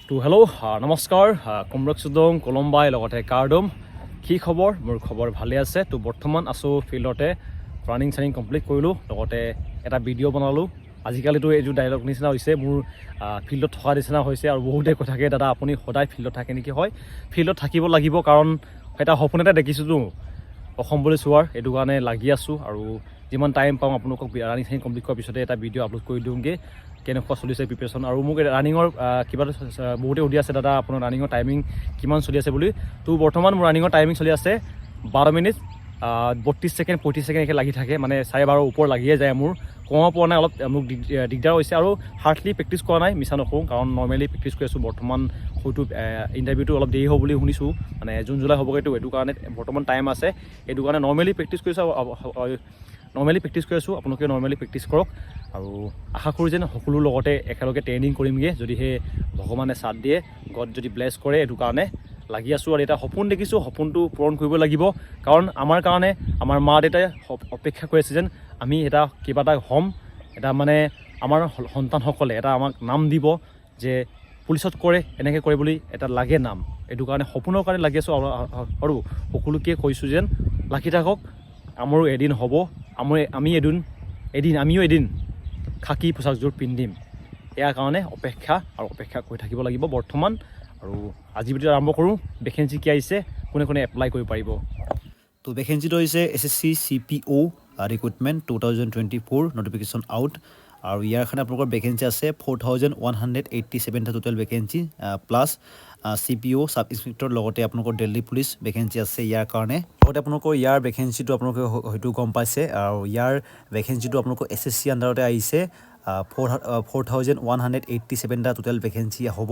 তো হেল্ল' নমস্কাৰ কুমৰক চুদং কলম্বাই লগতে কাৰ্ডম কি খবৰ মোৰ খবৰ ভালে আছে তো বৰ্তমান আছোঁ ফিল্ডতে ৰানিং কমপ্লিট কৰিলোঁ লগতে এটা ভিডিঅ' বনালোঁ আজিকালিতো এইটো ডাইলগ নিচিনা হৈছে মোৰ ফিল্ডত থকা নিচিনা হৈছে আৰু বহুতে কৈ থাকে দাদা আপুনি সদায় ফিল্ডত থাকে নেকি হয় ফিল্ডত থাকিব লাগিব কাৰণ এটা সপোন এটা দেখিছোঁতো অসম বুলি চোৱাৰ এইটো কাৰণে লাগি আছোঁ আৰু যিমান টাইম পাওঁ আপোনালোকক ৰানিং কমপ্লিট কৰাৰ পিছতে এটা ভিডিঅ' আপলোড কৰি দিওঁগৈ কেনেকুৱা চলিছে প্ৰিপেৰেশ্যন আৰু মোক ৰানিঙৰ কিবা বহুতে সুধি আছে দাদা আপোনাৰ ৰানিঙৰ টাইমিং কিমান চলি আছে বুলি তো বৰ্তমান মোৰ ৰানিঙৰ টাইমিং চলি আছে 12 মিনিট 32 ছেকেণ্ড 35 ছেকেণ্ড একে লাগি থাকে মানে 12.5 ওপৰ লাগিয়ে যায় মোৰ কমাব পৰা নাই অলপ মোক দিগদাৰ হৈছে আৰু হাৰ্ডলি প্ৰেক্টিছ কৰা নাই মিছা নকওঁ কাৰণ নৰ্মেলি প্ৰেক্টিছ কৰি আছোঁ বৰ্তমান হয়তো ইণ্টাৰভিউটো অলপ দেৰি হ'ব বুলি শুনিছোঁ মানে জুন জুলাই হ'বগৈতো এইটো কাৰণে বৰ্তমান টাইম আছে এইটো কাৰণে নৰ্মেলি প্ৰেক্টিছ কৰিছোঁ আপোনালোকে নৰ্মেলি প্ৰেক্টিছ কৰক আৰু আশা কৰোঁ যেন সকলোৰ লগতে একেলগে ট্ৰেইনিং কৰিমগৈ যদিহে ভগৱানে সাথ দিয়ে গড যদি ব্লেছ কৰে এইটো কাৰণে লাগি আছোঁ আৰু এটা সপোন দেখিছোঁ সপোনটো পূৰণ কৰিব লাগিব কাৰণ আমাৰ কাৰণে আমাৰ মা দেউতাই অপেক্ষা কৰি আছে যেন আমি এটা কিবা এটা হ'ম এটা মানে আমাৰ সন্তানসকলে এটা আমাক নাম দিব যে পুলিচত কৰে এনেকৈ কৰে বুলি এটা লাগে নাম এইটো কাৰণে সপোনৰ কাৰণে লাগি আছোঁ আৰু সকলোকে কৈছোঁ যেন লাগি থাকক আমাৰো এদিন হ'ব আমিও এদিন খাকী পোচাকযোৰ পিন্ধিম ইয়াৰ কাৰণে অপেক্ষা কৰি থাকিব লাগিব বৰ্তমান আৰু আজি ভিডিঅ' আৰম্ভ কৰোঁ ভেকেঞ্চি কি আহিছে কোনে এপ্লাই কৰিব পাৰিব তো ভেকেঞ্চিটো হৈছে SSC CPO recruitment 2024 notification out আৰু ইয়াৰ কাৰণে আপোনালোকৰ ভেকেঞ্চি আছে 4187টা total vacancy plus CPO sub inspector লগতে আপোনালোকৰ দিল্লী পুলিচ ভেকেঞ্চি আছে ইয়াৰ কাৰণে লগতে আপোনালোকৰ ইয়াৰ ভেকেঞ্চিটো আপোনালোকে হয়তো গম পাইছে আৰু ইয়াৰ ভেকেঞ্চিটো আপোনালোকৰ SSC আণ্ডাৰতে আহিছে 4187টা টোটেল ভেকেঞ্চি হ'ব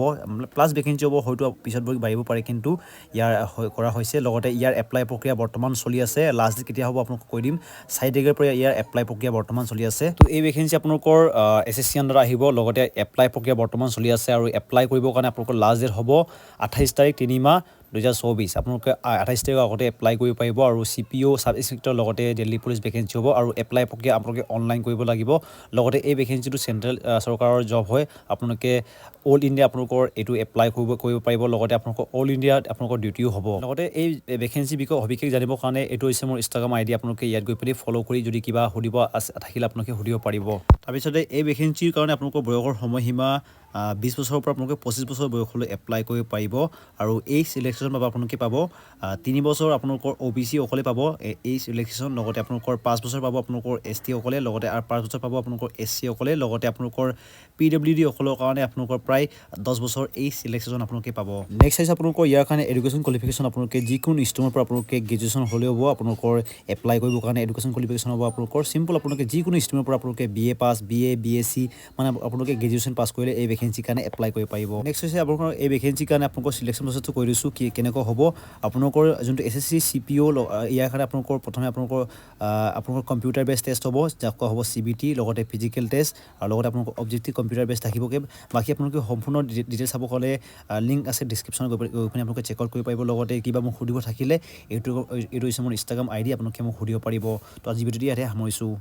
প্লাছ ভেকেঞ্চি হ'ব হয়তো পিছত বাঢ়িব পাৰে কিন্তু ইয়াৰ কৰা হৈছে লগতে ইয়াৰ এপ্লাই প্ৰক্ৰিয়া বৰ্তমান চলি আছে লাষ্ট ডেট কেতিয়া হ'ব আপোনালোকক কৈ দিম 4 তাৰিখৰ পৰা ইয়াৰ এপ্লাই প্ৰক্ৰিয়া বৰ্তমান চলি আছে তো এই ভেকেঞ্চি আপোনালোকৰ SSC আণ্ডাৰত আহিব লগতে এপ্লাই প্ৰক্ৰিয়া বৰ্তমান চলি আছে আৰু এপ্লাই কৰিবৰ কাৰণে আপোনালোকৰ লাষ্ট ডেট হ'ব 28 তাৰিখ 3 মাহ 2024 আপোনালোকে 28 তাৰিখৰ আগতে এপ্লাই কৰিব পাৰিব আৰু CPO সাব ইন্সপেক্টৰ লগতে দিল্লী পুলিচ ভেকেঞ্চি হ'ব আৰু এপ্লাই প্ৰক্ৰিয়া আপোনালোকে অনলাইন কৰিব লাগিব লগতে এই ভেকেঞ্চিটো চেণ্ট্ৰেল চৰকাৰৰ জব হয় আপোনালোকে অল ইণ্ডিয়া আপোনালোকৰ এইটো এপ্লাই কৰিব পাৰিব লগতে আপোনালোকৰ অল ইণ্ডিয়াত আপোনালোকৰ ডিউটিও হ'ব লগতে এই ভেকেঞ্চি বিষয়ে সবিশেষ জানিবৰ কাৰণে এইটো হৈছে মোৰ ইনষ্টাগ্ৰাম ID আপোনালোকে ইয়াত গৈ পেলাই ফ'ল' কৰি যদি কিবা সুধিব থাকিলে আপোনালোকে সুধিব পাৰিব তাৰপিছতে এই ভেকেঞ্চিৰ কাৰণে আপোনালোকৰ বয়সৰ সময়সীমা 20 বছৰৰ পৰা আপোনালোকে 25 বছৰ বয়সলৈ এপ্লাই কৰিব পাৰিব আৰু এই চিলেকশ্যন আপোনালোকে পাব 3 বছৰ আপোনালোকৰ OBC অকলে পাব এই চিলেকশ্যন লগতে আপোনালোকৰ 5 বছৰ পাব আপোনালোকৰ ST অকলে লগতে আৰু 5 বছৰ পাব আপোনালোকৰ SC অকলে লগতে আপোনালোকৰ PWD অকলৰ কাৰণে আপোনালোকৰ প্ৰায় 10 বছৰ এই চিলেকশ্যন আপোনালোকে পাব নেক্সট হৈছে আপোনালোকৰ ইয়াৰ কাৰণে এডুকেশ্যন কোৱালিফিকেশ্যন আপোনালোকে যিকোনো ষ্ট্ৰীমৰ পৰা আপোনালোকে গ্ৰেজুৱেশ্যন হ'লেও হ'ব আপোনালোকৰ এপ্লাই কৰিবৰ কাৰণে এডুকেশ্যন কোৱালিফিকেশ্যন হ'ব আপোনালোকৰ চিম্পল আপোনালোকে যিকোনো ষ্ট্ৰীমৰ পৰা আপোনালোকে BA পাছ BA BSc মানে আপোনালোকে গ্ৰেজুৱেশ্যন পাছ কৰিলে এই ভেকেঞ্চিৰ কাৰণে এপ্লাই কৰিব পাৰিব নেক্সট হৈছে আপোনালোকৰ এই ভেকেঞ্চিৰ কাৰণে আপোনালোকৰ চিলেকশ্যন প্ৰচেছটো কৈ দিছোঁ কি কেনেকুৱা হ'ব আপোনালোকৰ যোনটো SSC CPO ইয়াৰ কাৰণে আপোনালোকৰ প্ৰথমে আপোনালোকৰ কম্পিউটাৰ বেছ টেষ্ট হ'ব যাক কোৱা হ'ব CBT লগতে ফিজিকেল টেষ্ট আৰু লগতে আপোনালোকৰ অবজেক্টিভ কম্পিউটাৰ বেছ থাকিবগৈ বাকী আপোনালোকে সম্পূৰ্ণ ডিটেইলছ চাব হ'লে লিংক আছে ডিছক্ৰিপশ্যনত গৈ পিনে আপোনালোকে চেক আউট কৰিব পাৰিব লগতে কিবা মোক সুধিব থাকিলে এইটো হৈছে মোৰ ইনষ্টাগ্ৰাম ID আপোনালোকে মোক সুধিব পাৰিব তো আজি ভিডিঅ'টো ইয়াতে সামৰিছোঁ